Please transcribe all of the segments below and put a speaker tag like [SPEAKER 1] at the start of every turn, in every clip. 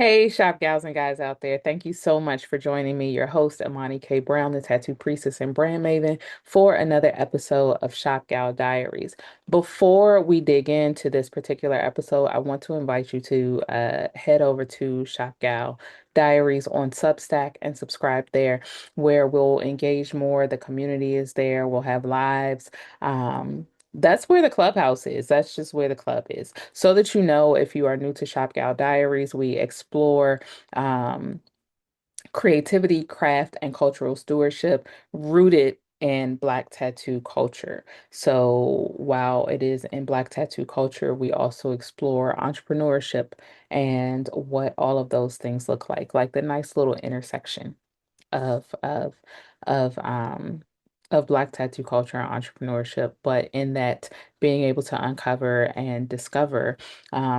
[SPEAKER 1] Hey, shop gals and guys out there. Thank you so much for joining me, your host, Imani K. Brown, the tattoo priestess and brand maven, for another episode of Shop Gal Diaries. Before we dig into this particular episode, I want to invite you to head over to Shop Gal Diaries on Substack and subscribe there, where we'll engage more. The community is there, we'll have lives. That's where the clubhouse is. That's just where the club is. So that you know, if you are new to Shop Gal Diaries, we explore um, creativity, craft, and cultural stewardship rooted in Black tattoo culture. So while it is in Black tattoo culture, we also explore entrepreneurship and what all of those things look like the nice little intersection of of of um of Black tattoo culture and entrepreneurship, but in that being able to uncover and discover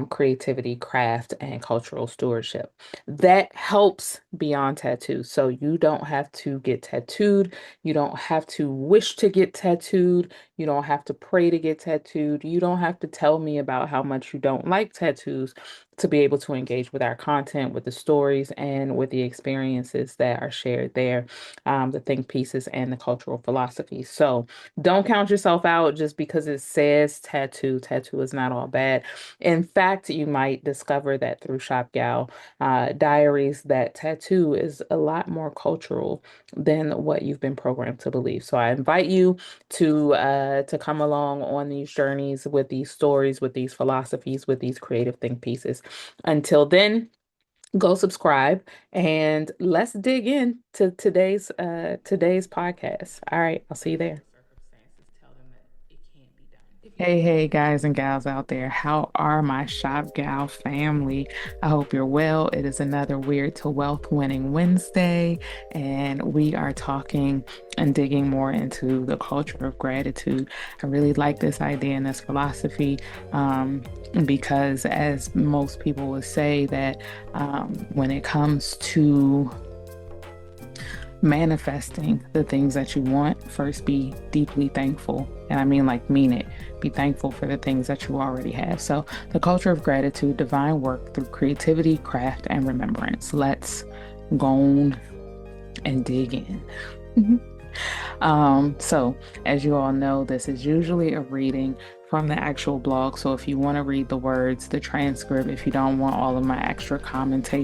[SPEAKER 1] creativity, craft, and cultural stewardship. That helps beyond tattoos. So you don't have to get tattooed. You don't have to wish to get tattooed. You don't have to pray to get tattooed. You don't have to tell me about how much you don't like tattoos to be able to engage with our content, with the stories, and with the experiences that are shared there, the think pieces and the cultural philosophy. So don't count yourself out just because it says tattoo. Tattoo is not all bad. In fact, you might discover that through Shop Gal Diaries that tattoo is a lot more cultural than what you've been programmed to believe. So I invite you to come along on these journeys with these stories, with these philosophies, with these creative think pieces. Until then, go subscribe and let's dig in to today's podcast. All right, I'll see you there. Hey, guys and gals out there. How are my Shop Gal family? I hope you're well. It is another Weird to Wealth Winning Wednesday, and we are talking and digging more into the culture of gratitude. I really like this idea and this philosophy because, as most people would say, that when it comes to manifesting the things that you want, first be deeply thankful. And I mean, like, mean it. Be thankful for the things that you already have. So, the culture of gratitude, divine work through creativity, craft, and remembrance. Let's go on and dig in. So as you all know, this is usually a reading from the actual blog. So if you want to read the words, the transcript, if you don't want all of my extra commentary,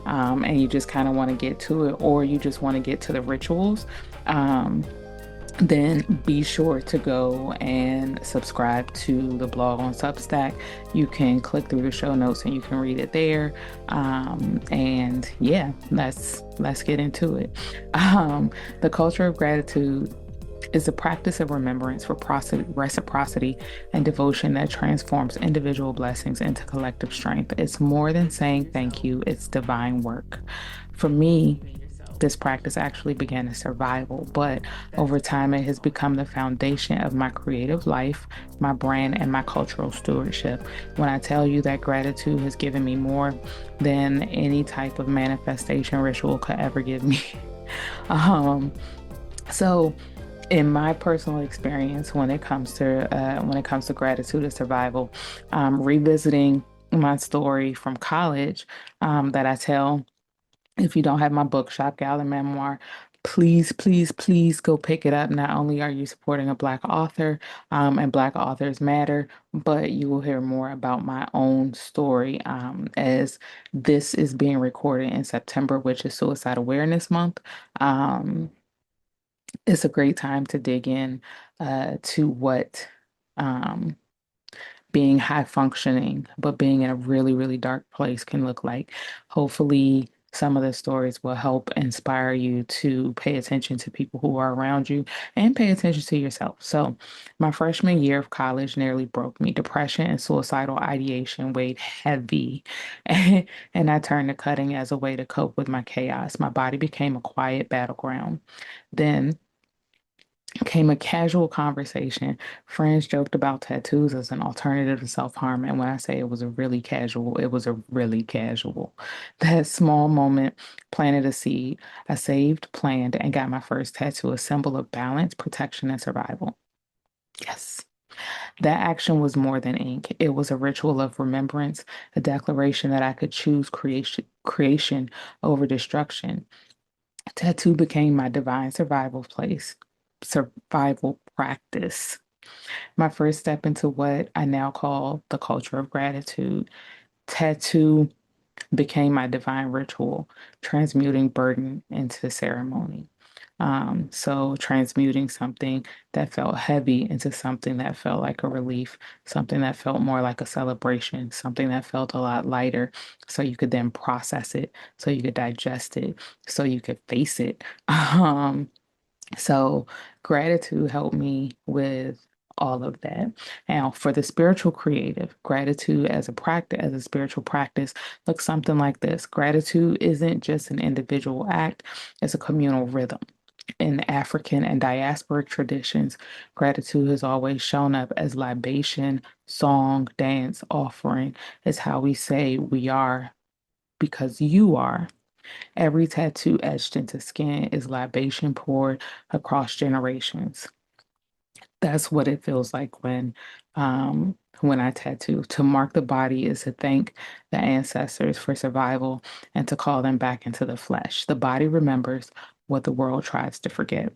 [SPEAKER 1] and you just kind of want to get to it, or you just want to get to the rituals, um, then be sure to go and subscribe to the blog on Substack. You can click through the show notes and you can read it there. And yeah, let's get into it. The culture of gratitude is a practice of remembrance for reciprocity and devotion that transforms individual blessings into collective strength. It's more than saying thank you, it's divine work. For me, this practice actually began as survival, but over time it has become the foundation of my creative life, my brand, and my cultural stewardship. When I tell you that gratitude has given me more than any type of manifestation ritual could ever give me. um, so in my personal experience, when it comes to gratitude and survival, revisiting my story from college that I tell. If you don't have my book, Shop Gal and Memoir, please, please, please go pick it up. Not only are you supporting a Black author, and Black authors matter, but you will hear more about my own story as this is being recorded in September, which is Suicide Awareness Month. Um, it's a great time to dig in to what um, being high functioning, but being in a really, really dark place can look like. Hopefully, some of the stories will help inspire you to pay attention to people who are around you and pay attention to yourself. So, my freshman year of college nearly broke me. Depression and suicidal ideation weighed heavy, and I turned to cutting as a way to cope with my chaos. My body became a quiet battleground. Then came a casual conversation. Friends joked about tattoos as an alternative to self-harm. And when I say it was a really casual, it was a really casual. That small moment planted a seed. I saved, planned, and got my first tattoo, a symbol of balance, protection, and survival. Yes. That action was more than ink. It was a ritual of remembrance, a declaration that I could choose creation over destruction. Tattoo became my divine survival practice. My first step into what I now call the culture of gratitude. Tattoo became my divine ritual, transmuting burden into ceremony. So transmuting something that felt heavy into something that felt like a relief, something that felt more like a celebration, something that felt a lot lighter, so you could then process it, so you could digest it, so you could face it. Um, so gratitude helped me with all of that. Now, for the spiritual creative, gratitude as a practice, as a spiritual practice, looks something like this. Gratitude isn't just an individual act, it's a communal rhythm. In African and diasporic traditions, gratitude has always shown up as libation, song, dance, offering. It's how we say we are because you are. Every tattoo etched into skin is libation poured across generations. That's what it feels like when I tattoo. To mark the body is to thank the ancestors for survival and to call them back into the flesh. The body remembers what the world tries to forget.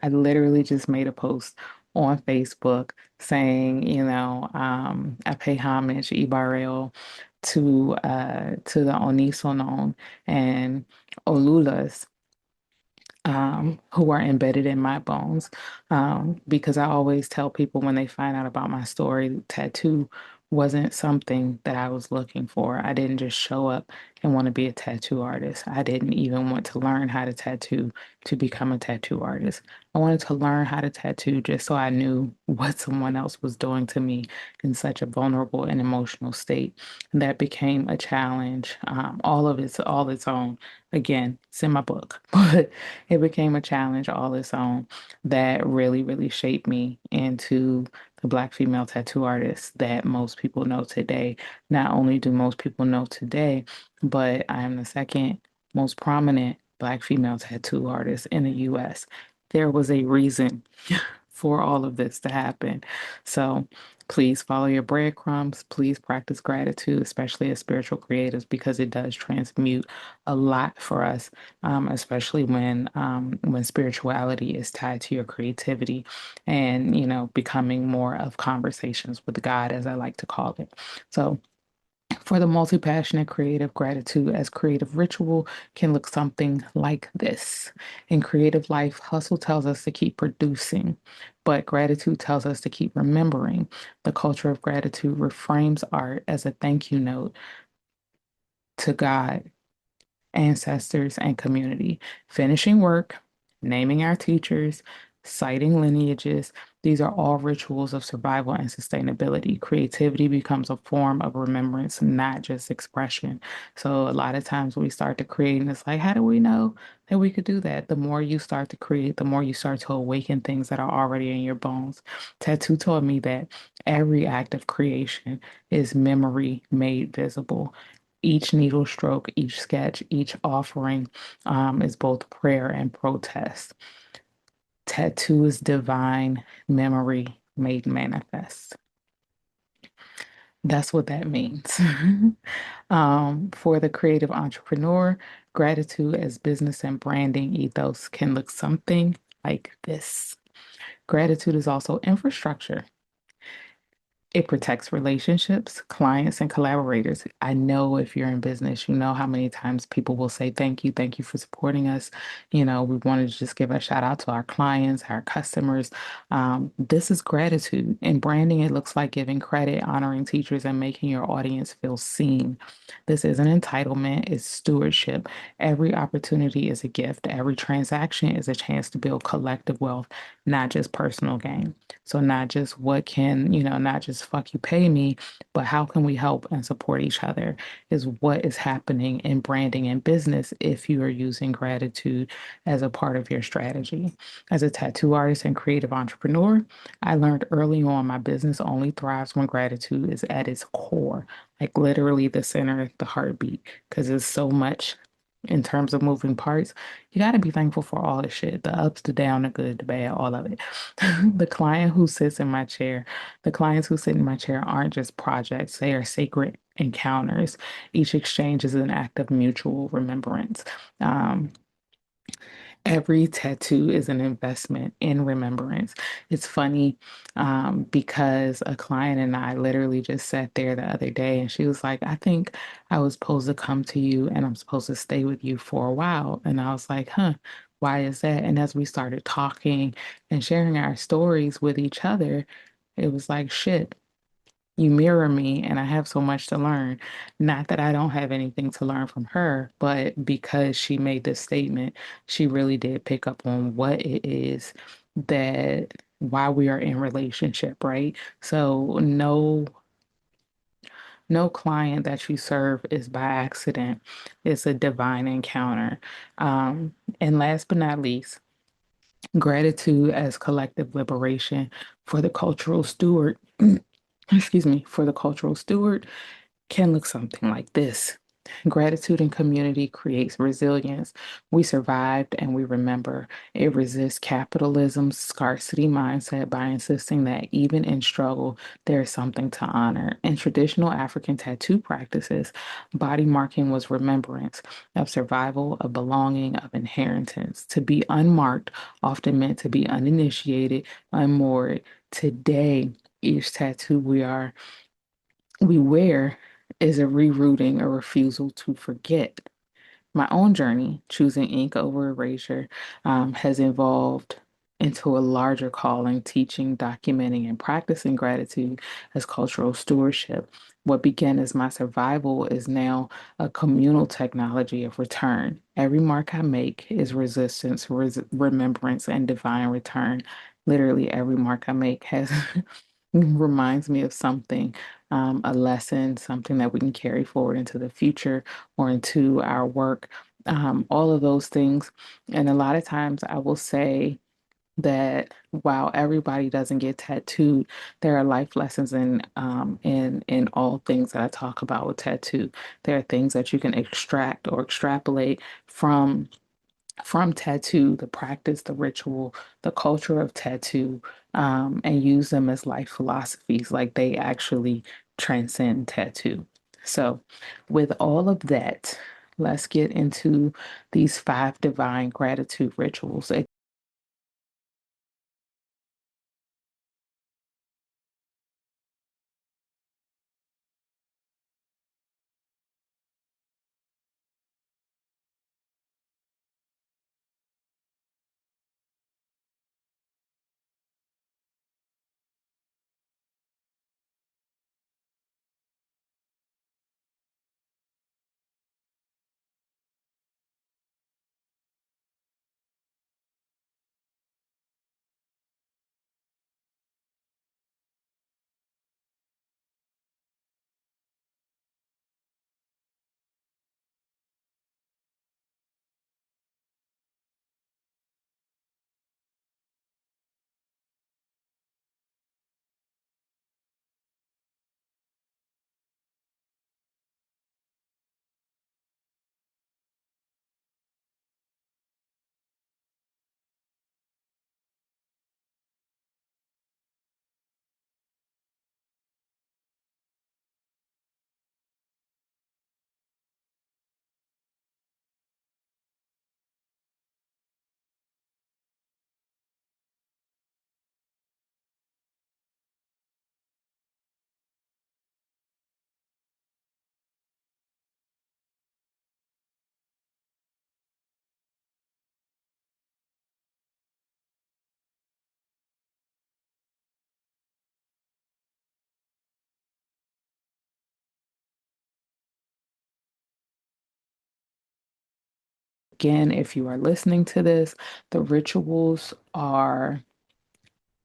[SPEAKER 1] I literally just made a post on Facebook saying, I pay homage, Ibarel, to the Onisonon and Olulas who are embedded in my bones. Because I always tell people when they find out about my story, tattoo wasn't something that I was looking for. I didn't just show up and want to be a tattoo artist. I didn't even want to learn how to tattoo to become a tattoo artist. I wanted to learn how to tattoo just so I knew what someone else was doing to me in such a vulnerable and emotional state. And that became a challenge, all its own. Again, it's in my book, but it became a challenge all its own that really, really shaped me into the Black female tattoo artist that most people know today. Not only do most people know today, but I am the second most prominent Black female tattoo artist in the US. There was a reason for all of this to happen. So please follow your breadcrumbs. Please practice gratitude, especially as spiritual creatives, because it does transmute a lot for us, especially when spirituality is tied to your creativity and becoming more of conversations with God, as I like to call it. So for the multi-passionate creative, gratitude as creative ritual can look something like this. In creative life, hustle tells us to keep producing, but gratitude tells us to keep remembering. The culture of gratitude reframes art as a thank you note to God, ancestors, and community. Finishing work, naming our teachers, citing lineages, these are all rituals of survival and sustainability. Creativity becomes a form of remembrance, not just expression. So a lot of times we start to create, and it's like, how do we know that we could do that? The more you start to create, the more you start to awaken things that are already in your bones. Tattoo taught me that every act of creation is memory made visible. Each needle stroke, each sketch, each offering is both prayer and protest. Tattoo is divine memory made manifest. That's what that means. For the creative entrepreneur, gratitude as business and branding ethos can look something like this. Gratitude is also infrastructure. It protects relationships, clients, and collaborators. I know if you're in business, you know how many times people will say, thank you for supporting us. We wanted to just give a shout out to our clients, our customers. This is gratitude. In branding, it looks like giving credit, honoring teachers, and making your audience feel seen. This isn't entitlement, it's stewardship. Every opportunity is a gift, every transaction is a chance to build collective wealth, not just personal gain. So not just not just fuck you pay me, but how can we help and support each other is what is happening in branding and business if you are using gratitude as a part of your strategy. As a tattoo artist and creative entrepreneur, I learned early on my business only thrives when gratitude is at its core, like literally the center, the heartbeat, because it's so much. in terms of moving parts, you got to be thankful for all the shit, the ups, the down, the good, the bad, all of it. The client who sits in my chair, the clients who sit in my chair aren't just projects, they are sacred encounters. Each exchange is an act of mutual remembrance. Um, Every tattoo is an investment in remembrance. It's funny because a client and I literally just sat there the other day and she was like, I think I was supposed to come to you and I'm supposed to stay with you for a while. And I was like, huh, why is that? And as we started talking and sharing our stories with each other, it was like, shit. You mirror me, and I have so much to learn. Not that I don't have anything to learn from her, but because she made this statement, she really did pick up on what it is that why we are in relationship, right? So no client that you serve is by accident. It's a divine encounter. And last but not least, gratitude as collective liberation for the cultural steward. Excuse me, for the cultural steward can look something like this. Gratitude and community creates resilience. We survived and we remember. It resists capitalism's scarcity mindset by insisting that even in struggle, there is something to honor. In traditional African tattoo practices, body marking was remembrance of survival, of belonging, of inheritance. To be unmarked often meant to be uninitiated, unmoored. Today, each tattoo we wear is a rerouting, a refusal to forget. My own journey, choosing ink over erasure, has evolved into a larger calling, teaching, documenting, and practicing gratitude as cultural stewardship. What began as my survival is now a communal technology of return. Every mark I make is resistance, remembrance, and divine return. Literally, every mark I make has reminds me of something, a lesson, something that we can carry forward into the future or into our work, all of those things. And a lot of times I will say that while everybody doesn't get tattooed, there are life lessons in all things that I talk about with tattoo. There are things that you can extract or extrapolate from tattoo, the practice, the ritual, the culture of tattoo, and use them as life philosophies, like they actually transcend tattoo. So, with all of that, let's get into these five divine gratitude rituals. Again, if you are listening to this, the rituals are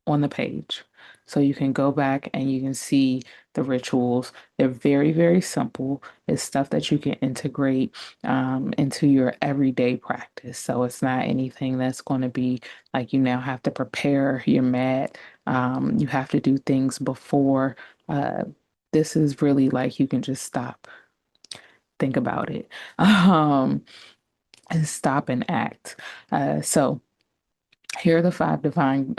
[SPEAKER 1] on the page. So you can go back and you can see the rituals. They're very, very simple. It's stuff that you can integrate into your everyday practice. So it's not anything that's going to be like you now have to prepare your mat. You have to do things before. Uh, this is really like you can just stop, think about it. Um, and stop and act. So here are the five divine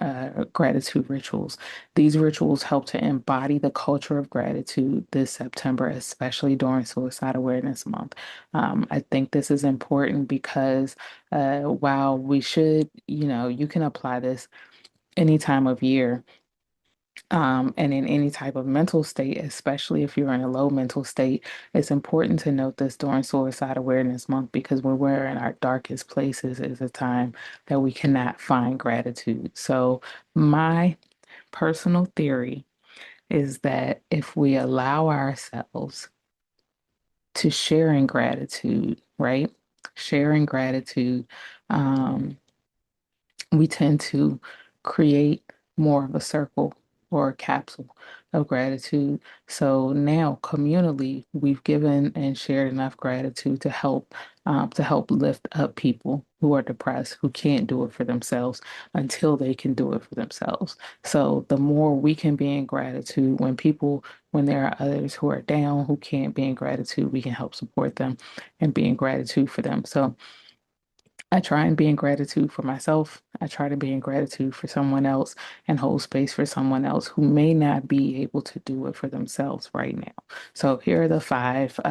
[SPEAKER 1] gratitude rituals. These rituals help to embody the culture of gratitude this September, especially during Suicide Awareness Month. I think this is important because while we should, you can apply this any time of year, and in any type of mental state, especially if you're in a low mental state, it's important to note this during Suicide Awareness Month because when we're in our darkest places is a time that we cannot find gratitude. So, my personal theory is that if we allow ourselves to share in gratitude, right? Sharing gratitude, um, we tend to create more of a circle or a capsule of gratitude. So now communally, we've given and shared enough gratitude to help lift up people who are depressed, who can't do it for themselves until they can do it for themselves. So the more we can be in gratitude when there are others who are down, who can't be in gratitude, we can help support them and be in gratitude for them. So I try and be in gratitude for myself. I try to be in gratitude for someone else and hold space for someone else who may not be able to do it for themselves right now. So here are the five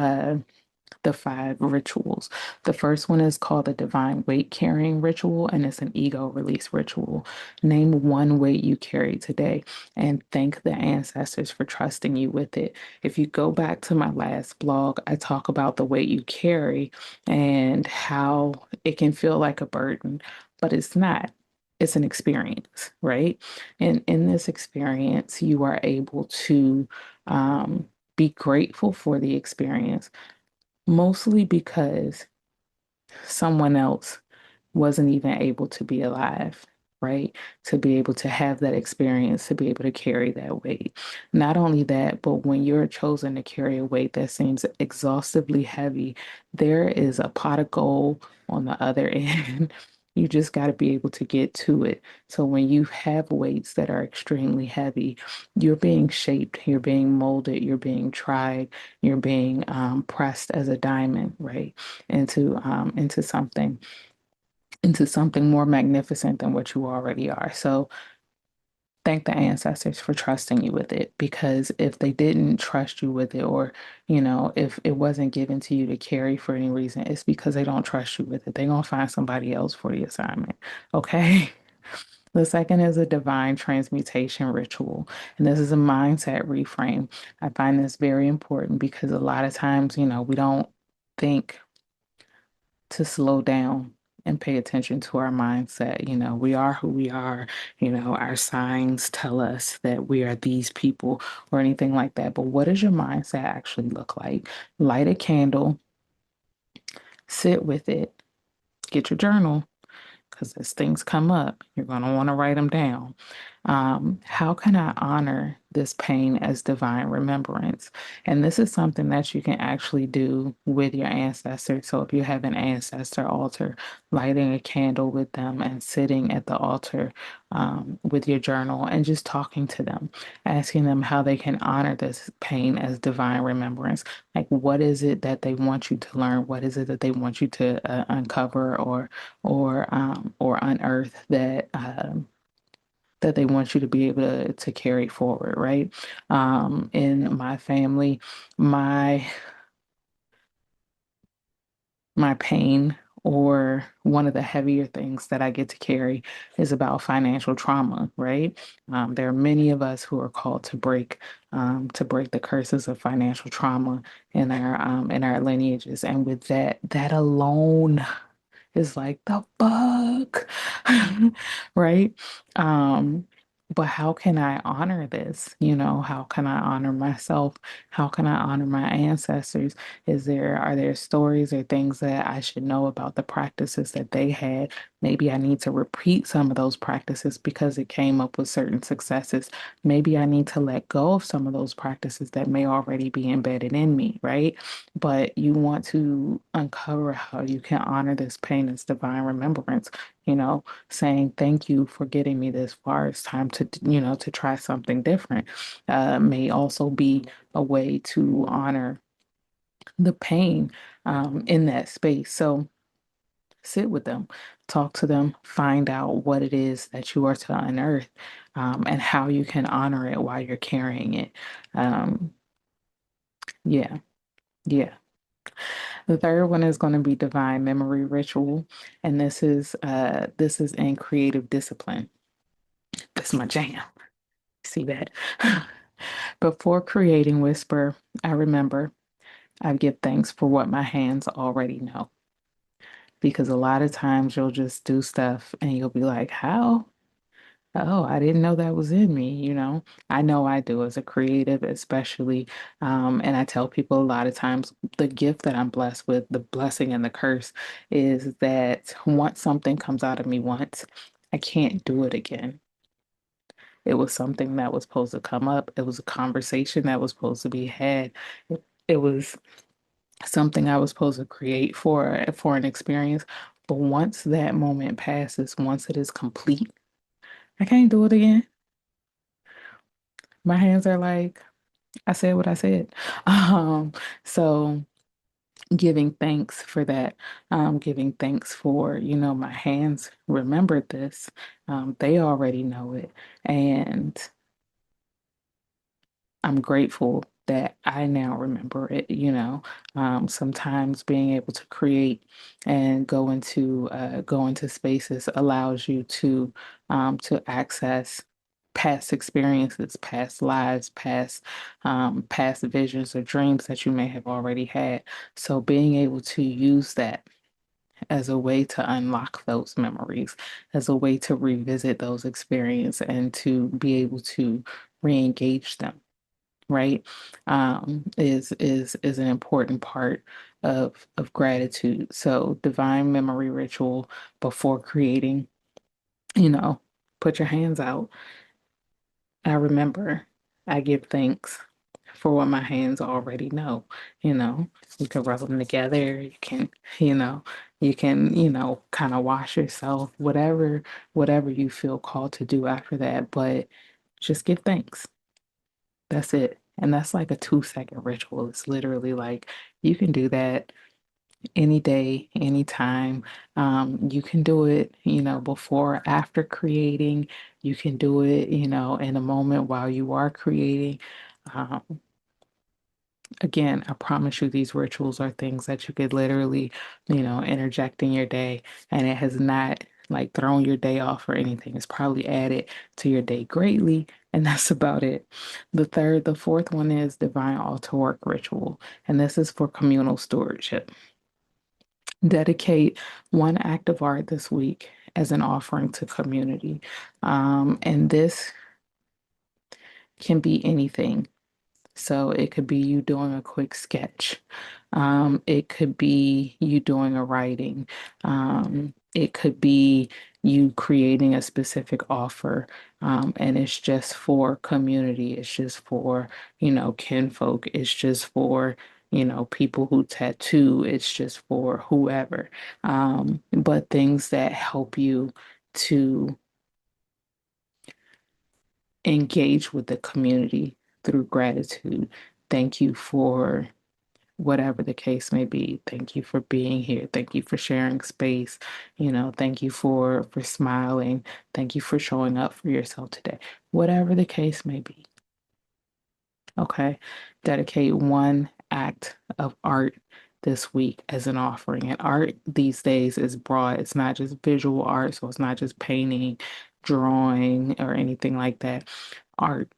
[SPEAKER 1] rituals. The first one is called the divine weight carrying ritual, and it's an ego release ritual. Name one weight you carry today and thank the ancestors for trusting you with it. If you go back to my last blog, I talk about the weight you carry and how it can feel like a burden, but it's not. It's an experience, right? And in this experience, you are able to be grateful for the experience mostly because someone else wasn't even able to be alive, right? To be able to have that experience, to be able to carry that weight. Not only that, but when you're chosen to carry a weight that seems exhaustively heavy, there is a pot of gold on the other end. You just got to be able to get to it. So when you have weights that are extremely heavy, you're being shaped, you're being molded, you're being tried, you're being pressed as a diamond, right? Into something more magnificent than what you already are. So thank the ancestors for trusting you with it because if they didn't trust you with it or if it wasn't given to you to carry for any reason, it's because they don't trust you with it. They're going to find somebody else for the assignment. Okay. The second is a divine transmutation ritual, and this is a mindset reframe. I find this very important because a lot of times, we don't think to slow down and pay attention to our mindset. We are who we are. Our signs tell us that we are these people or anything like that. But what does your mindset actually look like? Light a candle, sit with it, get your journal, because as things come up, you're going to want to write them down. How can I honor this pain as divine remembrance? And this is something that you can actually do with your ancestors. So if you have an ancestor altar, lighting a candle with them and sitting at the altar with your journal and just talking to them, asking them how they can honor this pain as divine remembrance. Like, what is it that they want you to learn? What is it that they want you to uncover or unearth that they want you to be able to carry forward, right? In my family, my my pain or one of the heavier things that I get to carry is about financial trauma, right? There are many of us who are called to break the curses of financial trauma in our lineages, and with that alone is like the fuck, right? Um, but how can I honor this? How can I honor myself? How can I honor my ancestors? Are there stories or things that I should know about the practices that they had? Maybe I need to repeat some of those practices because it came up with certain successes. Maybe I need to let go of some of those practices that may already be embedded in me, right? But you want to uncover how you can honor this pain as divine remembrance, saying thank you for getting me this far. It's time to try something different. May also be a way to honor the pain in that space. So sit with them, talk to them, find out what it is that you are to unearth, and how you can honor it while you're carrying it. Um, yeah, yeah. The third one is going to be divine memory ritual, and this is in creative discipline. That's my jam. See that? Before creating Whisper, I remember I give thanks for what my hands already know. Because a lot of times you'll just do stuff and you'll be like, how? Oh, I didn't know that was in me, you know? I know I do as a creative, especially. And I tell people a lot of times the gift that I'm blessed with, the blessing and the curse, is that once something comes out of me once, I can't do it again. It was something that was supposed to come up. It was a conversation that was supposed to be had. It was something I was supposed to create for an experience. But once that moment passes, once it is complete, I can't do it again. My hands are like, I said what I said. Um, so giving thanks for that, giving thanks for, my hands remembered this. They already know it. And I'm grateful that I now remember it, sometimes being able to create and go into spaces allows you to access past experiences, past lives, past visions or dreams that you may have already had. So being able to use that as a way to unlock those memories, as a way to revisit those experiences and to be able to re-engage them, right? Is an important part of gratitude. So divine memory ritual before creating, you know, put your hands out. I remember, I give thanks for what my hands already know. You know, you can rub them together. You know, kind of wash yourself, whatever you feel called to do after that. But just give thanks. That's it. And that's like a 2-second ritual. It's literally like you can do that any day, anytime. You can do it, before, or after creating. You can do it, in a moment while you are creating. Um, Again, I promise you, these rituals are things that you could literally, interject in your day, and it has not like thrown your day off or anything. It's probably added to your day greatly, and that's about it. The fourth one is divine altar work ritual, and this is for communal stewardship. Dedicate one act of art this week as an offering to community. And this can be anything. So it could be you doing a quick sketch. It could be you doing a writing. It could be you creating a specific offer. And it's just for community. It's just for, kinfolk. It's just for, people who tattoo. It's just for whoever. But things that help you to engage with the community through gratitude. Thank you for whatever the case may be. Thank you for being here. Thank you for sharing space. Thank you for smiling. Thank you for showing up for yourself today. Whatever the case may be. Okay. Dedicate one act of art this week as an offering. And art these days is broad. It's not just visual art, so it's not just painting, drawing, or anything like that. Art.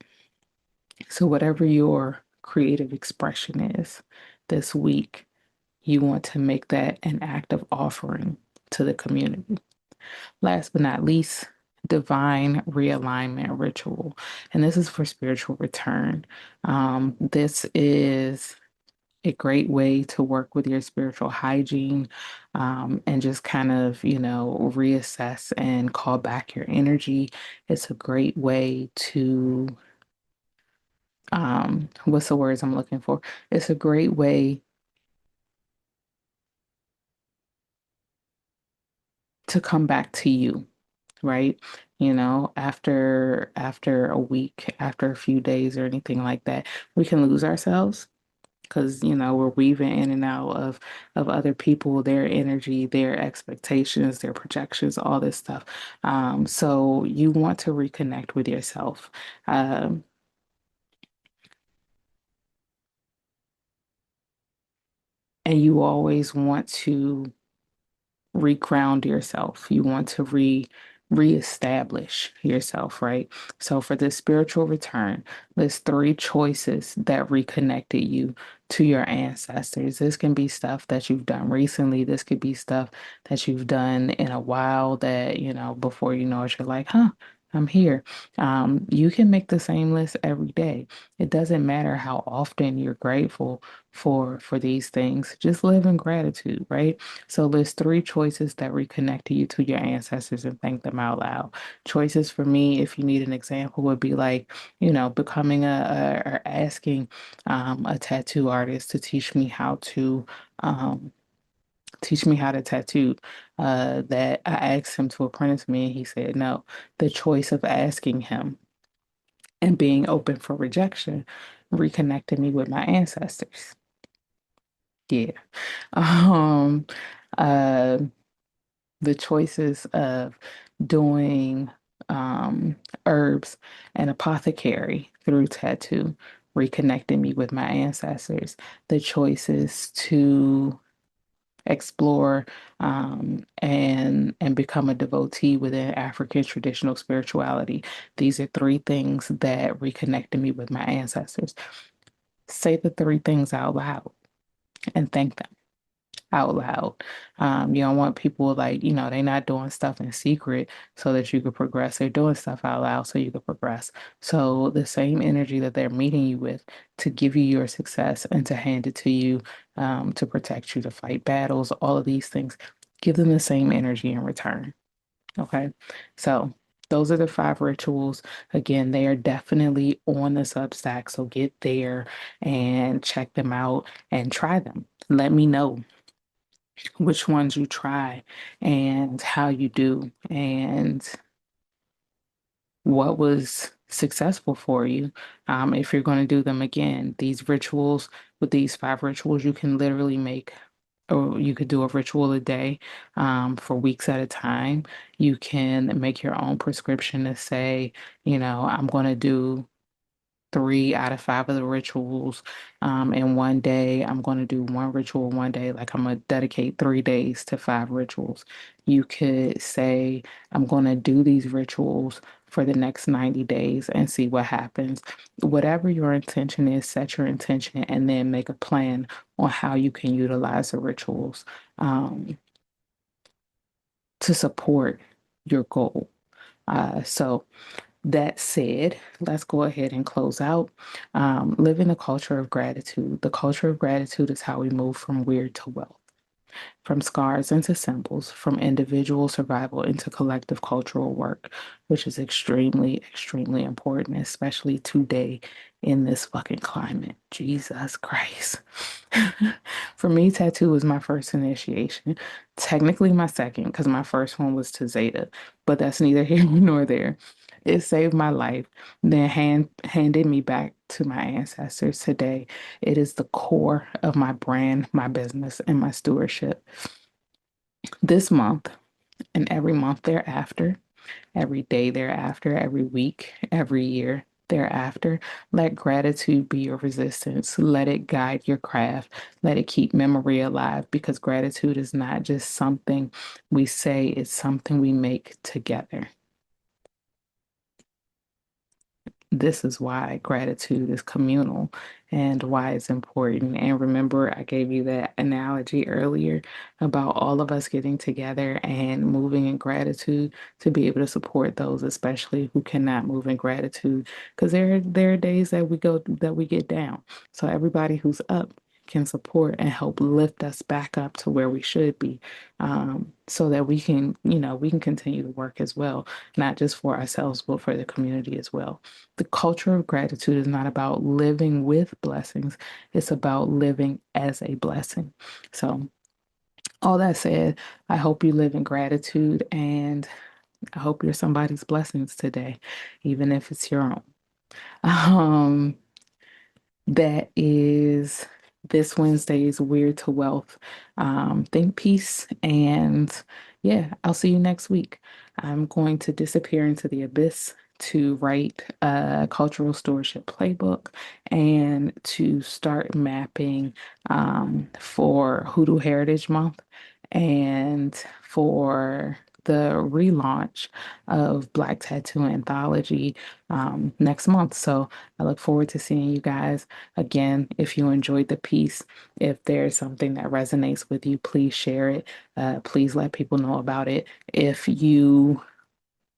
[SPEAKER 1] So whatever your creative expression is this week, you want to make that an act of offering to the community. Last but not least, divine realignment ritual. And this is for spiritual return. This is a great way to work with your spiritual hygiene, and just kind of, reassess and call back your energy. It's a great way to, what's the words I'm looking for? It's a great way to come back to you, right? After a week, after a few days or anything like that, we can lose ourselves. because we're weaving in and out of other people, their energy, their expectations, their projections, all this stuff. So you want to reconnect with yourself. Um, and you always want to re-ground yourself. You want to reestablish yourself, right? So for this spiritual return, list three choices that reconnected you to your ancestors. This can be stuff that you've done recently. This could be stuff that you've done in a while that, before you know it, you're like, huh, I'm here. You can make the same list every day. It doesn't matter how often you're grateful for these things. Just live in gratitude, right? So list three choices that reconnected you to your ancestors and thank them out loud. Choices for me, if you need an example, would be like, becoming or asking a tattoo artist to um, teach me how to tattoo. That I asked him to apprentice me and he said no. The choice of asking him and being open for rejection reconnected me with my ancestors. Yeah. Um, uh, the choices of doing herbs and apothecary through tattoo reconnected me with my ancestors. The choices to explore and become a devotee within African traditional spirituality. These are three things that reconnected me with my ancestors. Say the three things out loud and thank them out loud. You don't want people like, they're not doing stuff in secret so that you could progress. They're doing stuff out loud so you could progress. So the same energy that they're meeting you with to give you your success and to hand it to you, to protect you, to fight battles, all of these things, give them the same energy in return. Okay. So those are the five rituals. Again, they are definitely on the Substack. So get there and check them out and try them. Let me know which ones you try and how you do and what was successful for you. If you're going to do them again, these rituals, with these five rituals, you can literally make, or you could do a ritual a day for weeks at a time. You can make your own prescription to say, I'm going to do three out of five of the rituals in one day. I'm going to do one ritual one day. Like I'm going to dedicate 3 days to five rituals. You could say, I'm going to do these rituals for the next 90 days and see what happens. Whatever your intention is, set your intention and then make a plan on how you can utilize the rituals um, to support your goal. So, that said, let's go ahead and close out. Living a culture of gratitude. The culture of gratitude is how we move from weird to wealth, from scars into symbols, from individual survival into collective cultural work, which is extremely, extremely important, especially today in this fucking climate. Jesus Christ. For me, tattoo was my first initiation. Technically my second, because my first one was to Zeta, but that's neither here nor there. It saved my life, then handed me back to my ancestors today. It is the core of my brand, my business, and my stewardship. This month and every month thereafter, every day thereafter, every week, every year thereafter, let gratitude be your resistance. Let it guide your craft. Let it keep memory alive because gratitude is not just something we say, it's something we make together. This is why gratitude is communal and why it's important. And remember, I gave you that analogy earlier about all of us getting together and moving in gratitude to be able to support those, especially who cannot move in gratitude. Because there are days that we get down. So everybody who's up can support and help lift us back up to where we should be, so that we can continue to work as well, not just for ourselves, but for the community as well. The culture of gratitude is not about living with blessings, it's about living as a blessing. So, all that said, I hope you live in gratitude and I hope you're somebody's blessings today, even if it's your own. Um, that is this Wednesday's Weird to Wealth think piece. And yeah, I'll see you next week. I'm going to disappear into the abyss to write a cultural stewardship playbook and to start mapping for Hoodoo Heritage Month and for the relaunch of Black Tattoo Anthology next month. So I look forward to seeing you guys again. If you enjoyed the piece, if there's something that resonates with you, please share it. Please let people know about it. If you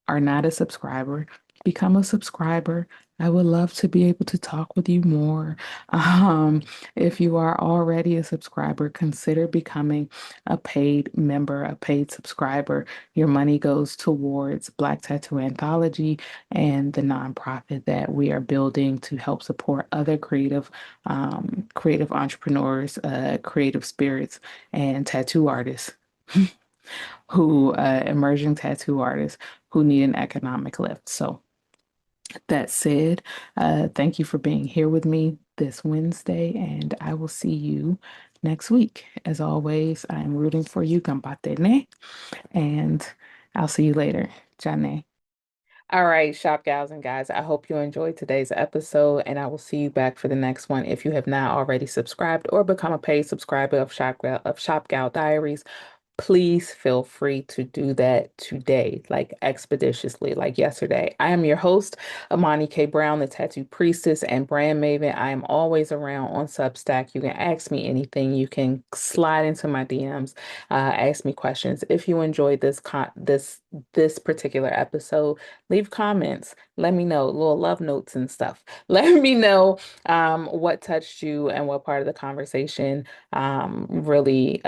[SPEAKER 1] are not a subscriber, become a subscriber. I would love to be able to talk with you more. Um, if you are already a subscriber, consider becoming a paid member, a paid subscriber. Your money goes towards Black Tattoo Anthology and the nonprofit that we are building to help support other creative entrepreneurs, creative spirits, and tattoo artists who emerging tattoo artists who need an economic lift. So that said, thank you for being here with me this Wednesday, and I will see you next week. As always, I am rooting for you. Gambate ne, and I'll see you later. Jane. All right, shop gals and guys, I hope you enjoyed today's episode, and I will see you back for the next one. If you have not already subscribed or become a paid subscriber of Shop Gal Diaries, please feel free to do that today, like expeditiously, like yesterday. I am your host, Imani K. Brown, the tattoo priestess and brand maven. I am always around on Substack. You can ask me anything. You can slide into my DMs, ask me questions. If you enjoyed this particular episode, leave comments. Let me know, little love notes and stuff. Let me know what touched you and what part of the conversation really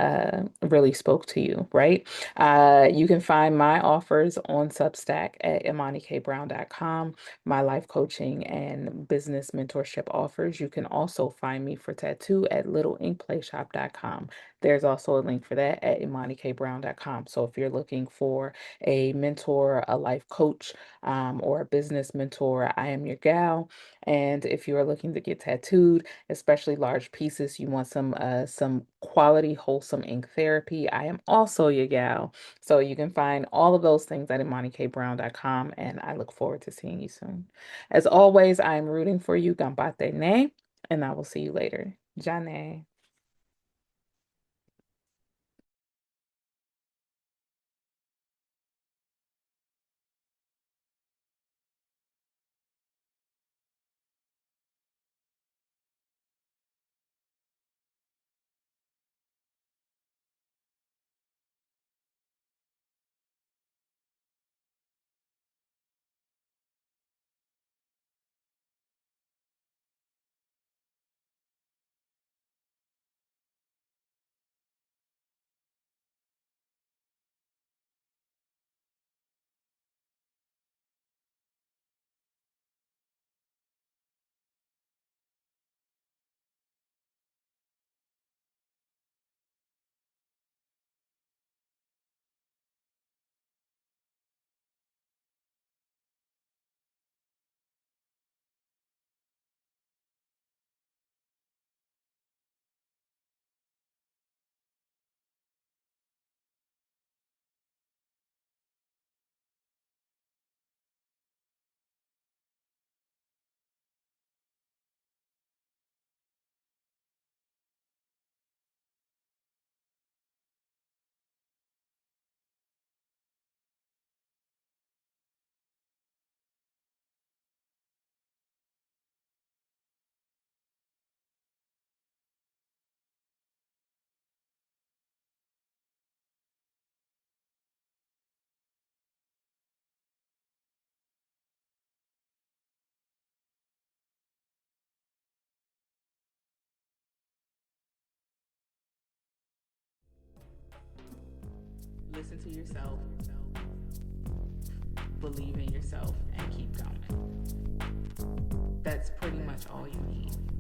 [SPEAKER 1] spoke to you, right? You can find my offers on Substack at imanikbrown.com, my life coaching and business mentorship offers. You can also find me for tattoo at littleinkplayshop.com. There's also a link for that at imanikbrown.com. So if you're looking for a mentor, a life coach, or a business mentor, I am your gal. And if you are looking to get tattooed, especially large pieces, you want some quality, wholesome ink therapy, I am also your gal. So you can find all of those things at imanikbrown.com, and I look forward to seeing you soon. As always, I am rooting for you. Gambate ne, and I will see you later. Jane. Listen to yourself, believe in yourself, and keep going. That's pretty much all you need.